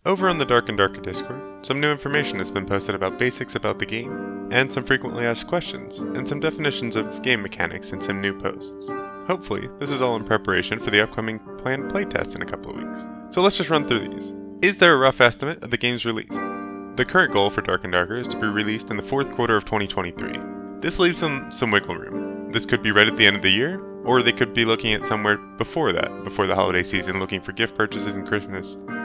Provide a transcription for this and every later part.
Over on the Dark and Darker Discord, some new information has been posted about basics about the game, and some frequently asked questions, and some definitions of game mechanics in some new posts. Hopefully, this is all in preparation for the upcoming planned playtest in a couple of weeks. So let's just run through these. Is there a rough estimate of the game's release? The current goal for Dark and Darker is to be released in the fourth quarter of 2023. This leaves them some wiggle room. This could be right at the end of the year, or they could be looking at somewhere before that, before the holiday season, looking for gift purchases and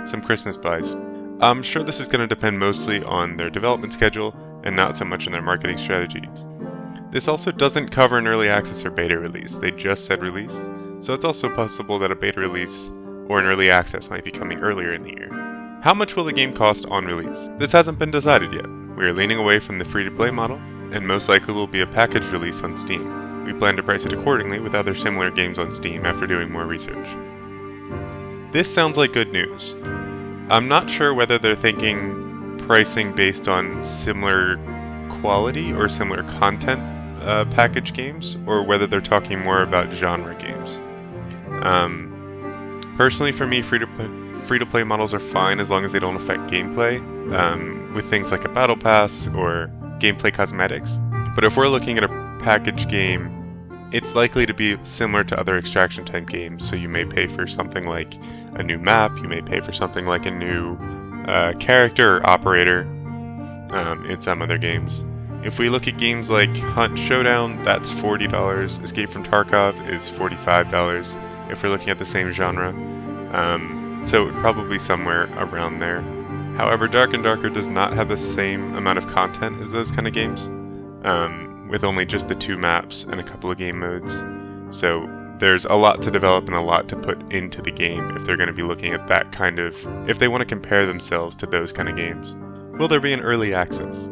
some Christmas buys. I'm sure this is going to depend mostly on their development schedule and not so much on their marketing strategies. This also doesn't cover an early access or beta release, they just said release, so it's also possible that a beta release or an early access might be coming earlier in the year. How much will the game cost on release? This hasn't been decided yet. We are leaning away from the free-to-play model, and most likely will be a package release on Steam. We plan to price it accordingly with other similar games on Steam after doing more research. This sounds like good news. I'm not sure whether they're thinking pricing based on similar quality or similar content package games, or whether they're talking more about genre games. Personally, for me, free-to-play models are fine as long as they don't affect gameplay, with things like a battle pass or gameplay cosmetics. But if we're looking at a package game, it's likely to be similar to other extraction type games, so you may pay for something like a new map, you may pay for something like a new character or operator in some other games. If we look at games like Hunt Showdown, that's $40, Escape from Tarkov is $45 if we're looking at the same genre, so probably somewhere around there. However, Dark and Darker does not have the same amount of content as those kind of games, with only just the 2 maps and a couple of game modes. So there's a lot to develop and a lot to put into the game if they're going to be looking at that kind of, if they want to compare themselves to those kind of games. Will there be an early access?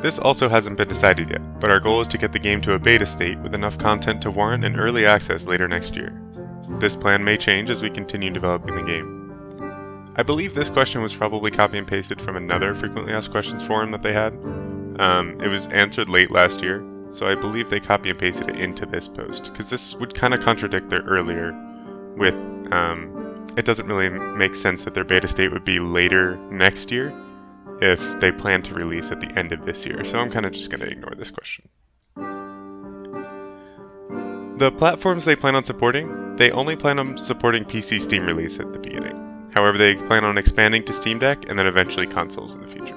This also hasn't been decided yet, but our goal is to get the game to a beta state with enough content to warrant an early access later next year. This plan may change as we continue developing the game. I believe this question was probably copy and pasted from another frequently asked questions forum that they had. It was answered late last year, so I believe they copy and pasted it into this post, because this would kind of contradict their earlier with, it doesn't really make sense that their beta state would be later next year if they plan to release at the end of this year, so I'm kind of just going to ignore this question. The platforms they plan on supporting, they only plan on supporting PC Steam release at the beginning. However, they plan on expanding to Steam Deck and then eventually consoles in the future.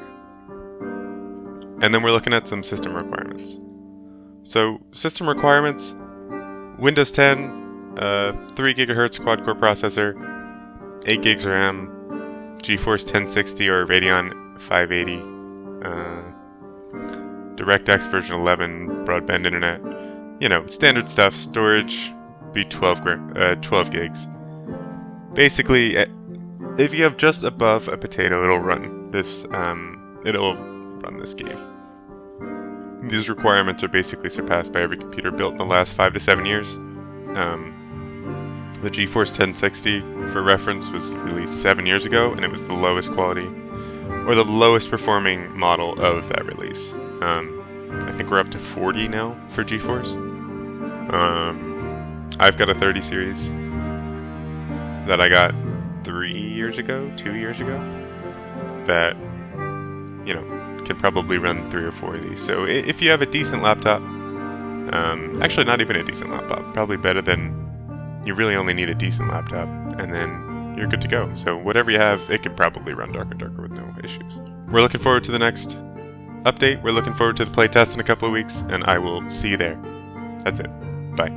And then we're looking at some system requirements. So, system requirements, Windows 10, 3 GHz quad-core processor, 8 gigs RAM, GeForce 1060 or Radeon 580, DirectX version 11, broadband internet, standard stuff. Storage be 12 gigs. Basically, if you have just above a potato, it'll run this game. These requirements are basically surpassed by every computer built in the last 5 to 7 years. The GeForce 1060, for reference, was released 7 years ago, and it was the lowest quality, or the lowest performing model of that release. I think we're up to 40 now for GeForce. I've got a 30 series that I got 2 years ago, that, can probably run 3 or 4 of these. So if you have a decent laptop, actually not even a decent laptop, probably better than, you really only need a decent laptop, and then you're good to go. So whatever you have, it can probably run Dark and Darker with no issues. We're looking forward to the next update. We're looking forward to the playtest in a couple of weeks, and I will see you there. That's it. Bye.